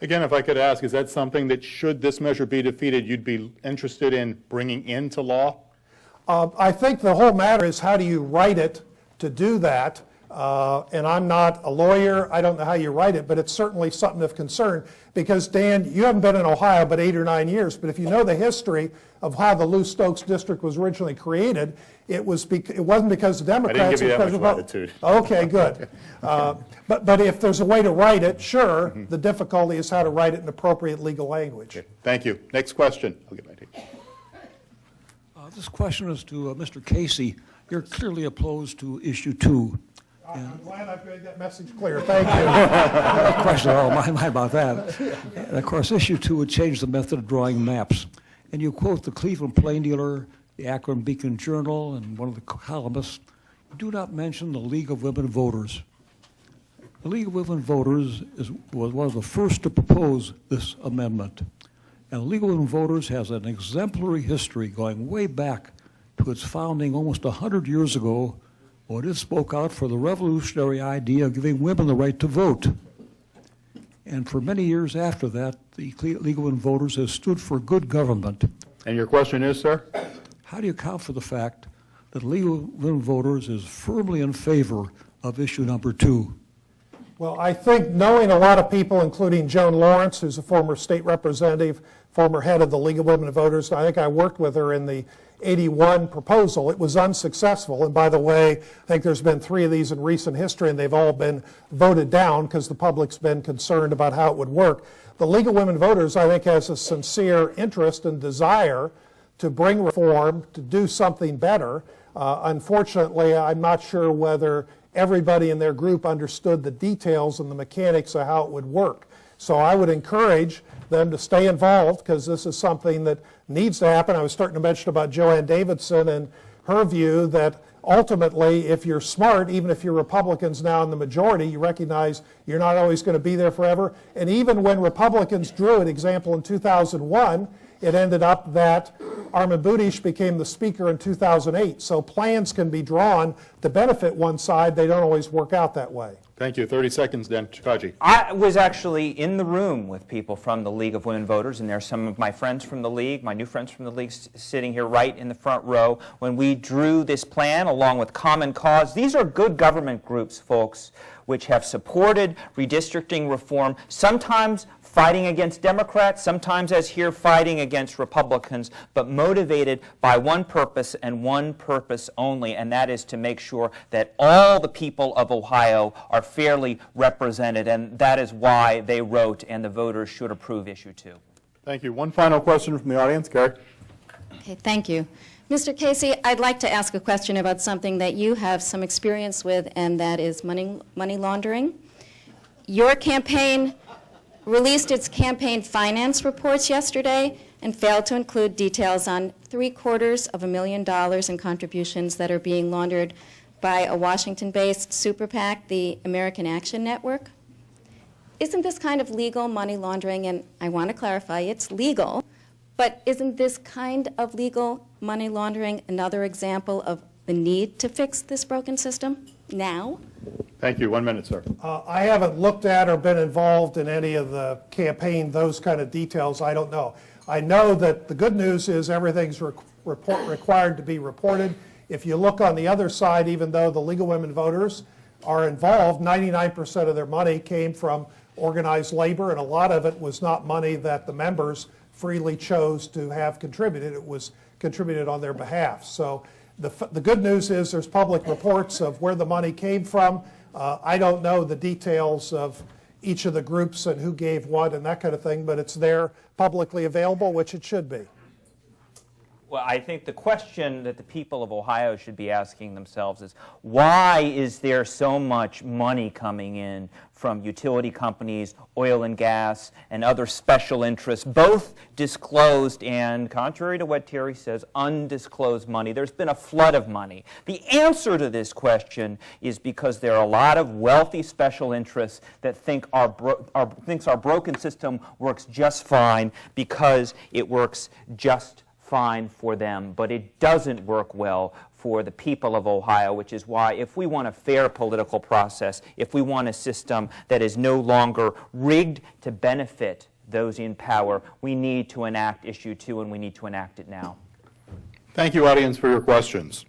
Again, if I could ask, is that something that, should this measure be defeated, you'd be interested in bringing into law? I think the whole matter is how do you write it to do that? And I'm not a lawyer. I don't know how you write it, but it's certainly something of concern because, Dan, you haven't been in Ohio but 8 or 9 years, but if you know the history of how the Lou Stokes district was originally created, it wasn't because the Democrats. I didn't give you that much latitude. Okay, good. But if there's a way to write it, sure. The difficulty is how to write it in appropriate legal language. Okay. Thank you. Next question. I'll get my tape. This question is to Mr. Casey. You're clearly opposed to issue 2. I'm glad I've made that message clear. Thank you. Question, my about that. And of course, issue 2 would change the method of drawing maps. And you quote the Cleveland Plain Dealer, the Akron Beacon Journal, and one of the columnists. You do not mention the League of Women Voters. The League of Women Voters was one of the first to propose this amendment. And the League of Women Voters has an exemplary history going way back to its founding almost 100 years ago, when it spoke out for the revolutionary idea of giving women the right to vote. And for many years after that, the League of Women Voters has stood for good government. And your question is, sir? How do you account for the fact that the League of Women Voters is firmly in favor of issue number 2? Well, I think knowing a lot of people, including Joan Lawrence, who's a former state representative, former head of the League of Women Voters, I think I worked with her in the 81 proposal. It was unsuccessful. And by the way, I think there's been 3 of these in recent history, and they've all been voted down because the public's been concerned about how it would work. The League of Women Voters, I think, has a sincere interest and desire to bring reform, to do something better. Unfortunately, I'm not sure whether everybody in their group understood the details and the mechanics of how it would work. So I would encourage them to stay involved because this is something that needs to happen. I was starting to mention about Joanne Davidson and her view that ultimately, if you're smart, even if you're Republicans now in the majority, you recognize you're not always going to be there forever. And even when Republicans drew an example in 2001, it ended up that Armin Budish became the speaker in 2008. So plans can be drawn to benefit one side. They don't always work out that way. Thank you. 30 seconds, Dan Tokaji. I was actually in the room with people from the League of Women Voters, and there are some of my friends from the League, my new friends from the League, sitting here right in the front row when we drew this plan along with Common Cause. These are good government groups, folks, which have supported redistricting reform, sometimes fighting against Democrats, sometimes as here fighting against Republicans, but motivated by one purpose and one purpose only, and that is to make sure that all the people of Ohio are fairly represented, and that is why they wrote, and the voters should approve issue 2. Thank you. One final question from the audience. Gary? Okay, thank you. Mr. Casey, I'd like to ask a question about something that you have some experience with, and that is money laundering. Your campaign released its campaign finance reports yesterday and failed to include details on $750,000 in contributions that are being laundered by a Washington-based super PAC, the American Action Network. Isn't this kind of legal money laundering? And I want to clarify, it's legal, but isn't this kind of legal money laundering another example of the need to fix this broken system now? Thank you. 1 minute, sir. I haven't looked at or been involved in any of the campaign, those kind of details. I don't know. I know that the good news is everything's required to be reported. If you look on the other side, even though the League of Women Voters are involved, 99% of their money came from organized labor, and a lot of it was not money that the members freely chose to have contributed. It was contributed on their behalf. So the good news is there's public reports of where the money came from. I don't know the details of each of the groups and who gave what and that kind of thing, but it's there publicly available, which it should be. Well, I think the question that the people of Ohio should be asking themselves is, why is there so much money coming in from utility companies, oil and gas, and other special interests, both disclosed and, contrary to what Terry says, undisclosed money? There's been a flood of money. The answer to this question is because there are a lot of wealthy special interests that think our broken system works just fine because it works just fine for them, but it doesn't work well for the people of Ohio, which is why if we want a fair political process, if we want a system that is no longer rigged to benefit those in power, we need to enact issue 2, and we need to enact it now. Thank you, audience, for your questions.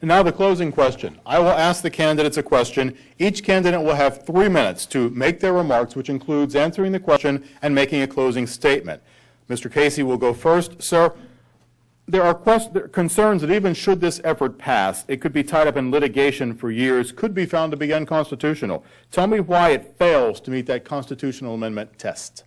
And now the closing question. I will ask the candidates a question. Each candidate will have 3 minutes to make their remarks, which includes answering the question and making a closing statement. Mr. Casey will go first. Sir, there are concerns that even should this effort pass, it could be tied up in litigation for years, could be found to be unconstitutional. Tell me why it fails to meet that constitutional amendment test.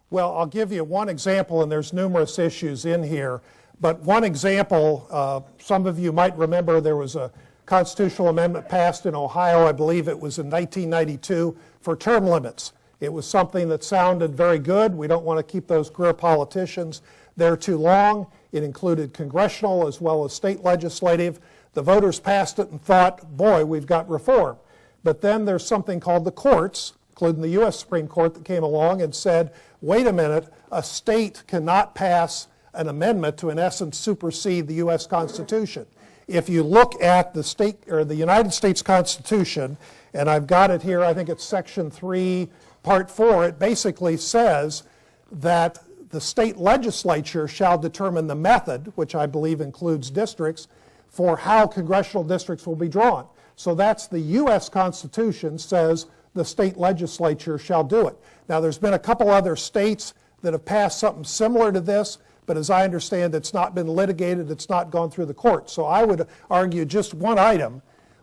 Well, I'll give you one example, and there's numerous issues in here. But one example, some of you might remember there was a constitutional amendment passed in Ohio, I believe it was in 1992, for term limits. It was something that sounded very good. We don't want to keep those career politicians there too long. It included congressional as well as state legislative. The voters passed it and thought, boy, we've got reform. But then there's something called the courts, including the U.S. Supreme Court, that came along and said, wait a minute, a state cannot pass an amendment to, in essence, supersede the U.S. Constitution. If you look at the state or the United States Constitution, and I've got it here, I think it's Section 3, Part 4, it basically says that the state legislature shall determine the method, which I believe includes districts, for how congressional districts will be drawn. So that's the U.S. Constitution says the state legislature shall do it. Now, there's been a couple other states that have passed something similar to this, but as I understand, it's not been litigated, it's not gone through the court. So I would argue just one item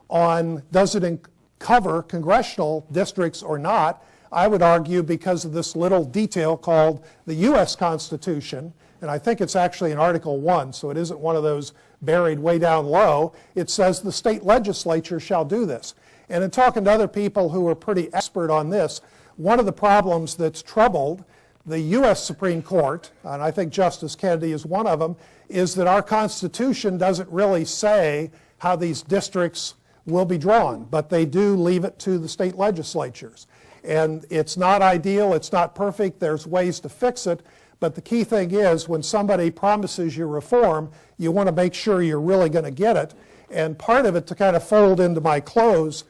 on does it cover congressional districts or not. I would argue because of this little detail called the U.S. Constitution, and I think it's actually in Article 1, so it isn't one of those buried way down low. It says the state legislature shall do this. And in talking to other people who are pretty expert on this, one of the problems that's troubled the U.S. Supreme Court, and I think Justice Kennedy is one of them, is that our Constitution doesn't really say how these districts will be drawn, but they do leave it to the state legislatures. And it's not ideal, it's not perfect, there's ways to fix it, but the key thing is when somebody promises you reform, you want to make sure you're really going to get it. And part of it, to kind of fold into my close,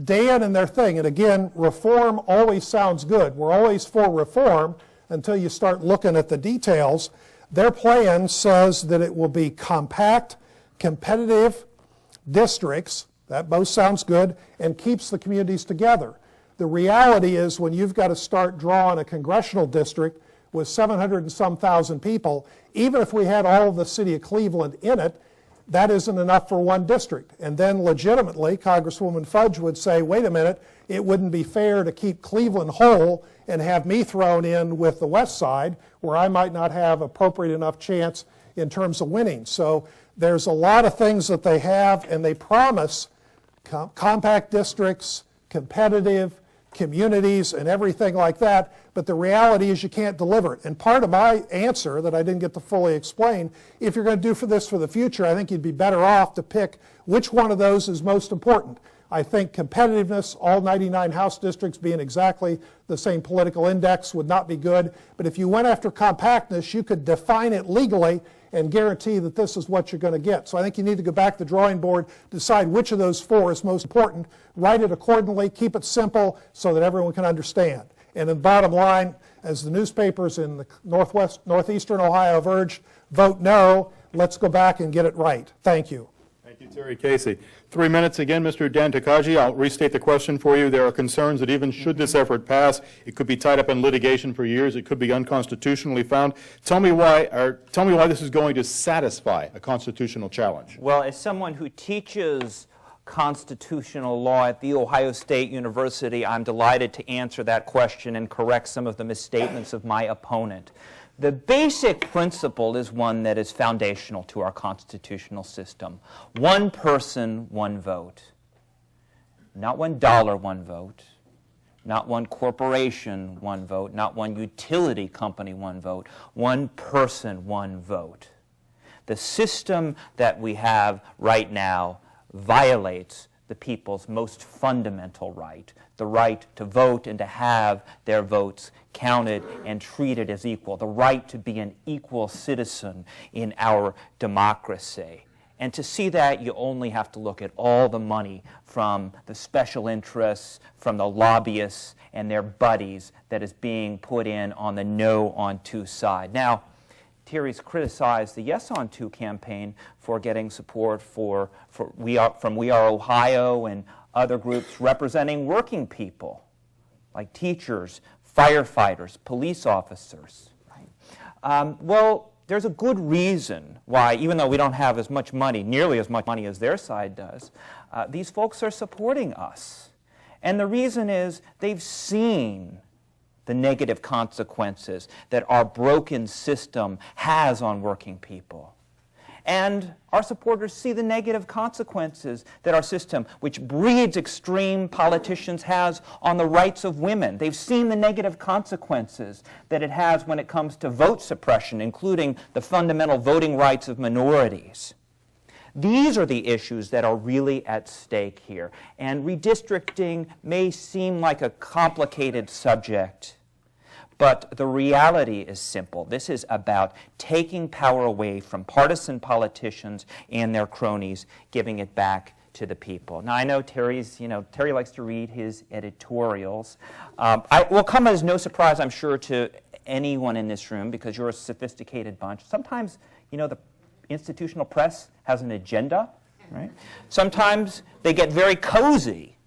Dan and their thing, and again, reform always sounds good. We're always for reform until you start looking at the details. Their plan says that it will be compact, competitive districts, that both sounds good, and keeps the communities together. The reality is when you've got to start drawing a congressional district with 700 and some thousand people, even if we had all of the city of Cleveland in it, that isn't enough for one district. And then legitimately, Congresswoman Fudge would say, wait a minute, it wouldn't be fair to keep Cleveland whole and have me thrown in with the west side where I might not have appropriate enough chance in terms of winning. So there's a lot of things that they have, and they promise compact districts, competitive communities, and everything like that, but the reality is you can't deliver it. And part of my answer that I didn't get to fully explain, if you're going to do for this for the future, I think you'd be better off to pick which one of those is most important. I think competitiveness, all 99 House districts being exactly the same political index would not be good, but if you went after compactness, you could define it legally and guarantee that this is what you're going to get. So I think you need to go back to the drawing board, decide which of those four is most important, write it accordingly, keep it simple so that everyone can understand. And the bottom line, as the newspapers in the northeastern Ohio have urged, vote no, let's go back and get it right. Thank you. Thank you, Terry Casey. 3 minutes again, Mr. Dan Tokaji. I'll restate the question for you. There are concerns that even should this effort pass, it could be tied up in litigation for years. It could be unconstitutionally found. Tell me why this is going to satisfy a constitutional challenge. Well, as someone who teaches constitutional law at The Ohio State University, I'm delighted to answer that question and correct some of the misstatements of my opponent. The basic principle is one that is foundational to our constitutional system. One person, one vote. Not $1, one vote. Not one corporation, one vote. Not one utility company, one vote. One person, one vote. The system that we have right now violates the people's most fundamental right, the right to vote and to have their votes counted and treated as equal, the right to be an equal citizen in our democracy. And to see that, you only have to look at all the money from the special interests, from the lobbyists and their buddies that is being put in on the No on 2 side. Now, Terry's criticized the Yes on 2 campaign for getting support from We Are Ohio and other groups representing working people, like teachers, firefighters, police officers. Right? Well, there's a good reason why, even though we don't have as much money, nearly as much money as their side does, these folks are supporting us. And the reason is they've seen the negative consequences that our broken system has on working people. And our supporters see the negative consequences that our system, which breeds extreme politicians, has on the rights of women. They've seen the negative consequences that it has when it comes to vote suppression, including the fundamental voting rights of minorities. These are the issues that are really at stake here. And redistricting may seem like a complicated subject, but the reality is simple. This is about taking power away from partisan politicians and their cronies, giving it back to the people. Now, I know Terry likes to read his editorials. It will come as no surprise, I'm sure, to anyone in this room, because you're a sophisticated bunch. Sometimes, the institutional press has an agenda, right? Sometimes they get very cozy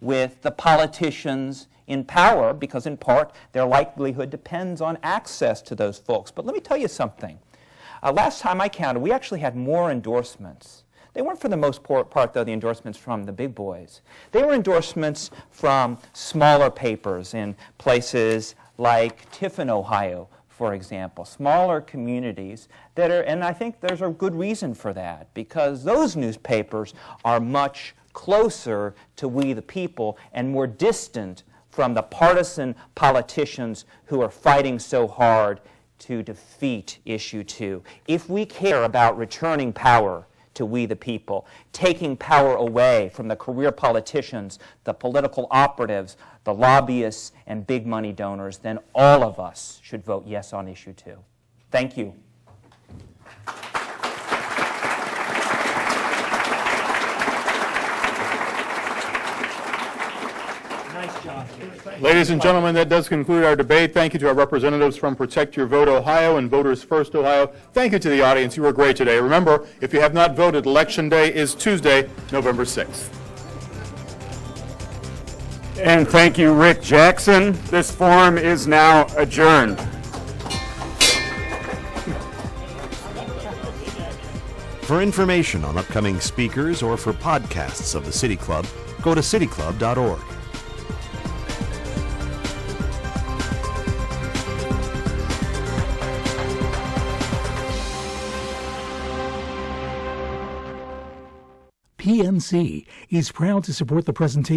with the politicians in power, because in part their livelihood depends on access to those folks. But let me tell you something. Last time I counted, we actually had more endorsements. They weren't for the most part, though, the endorsements from the big boys. They were endorsements from smaller papers in places like Tiffin, Ohio, for example, smaller communities that are, and I think there's a good reason for that, because those newspapers are much closer to we the people and more distant from the partisan politicians who are fighting so hard to defeat issue 2. If we care about returning power to we the people, taking power away from the career politicians, the political operatives, the lobbyists, and big money donors, then all of us should vote yes on issue 2. Thank you. Ladies and gentlemen, that does conclude our debate. Thank you to our representatives from Protect Your Vote Ohio and Voters First Ohio. Thank you to the audience. You were great today. Remember, if you have not voted, Election Day is Tuesday, November 6th. And thank you, Rick Jackson. This forum is now adjourned. For information on upcoming speakers or for podcasts of the City Club, go to cityclub.org. PNC is proud to support the presentation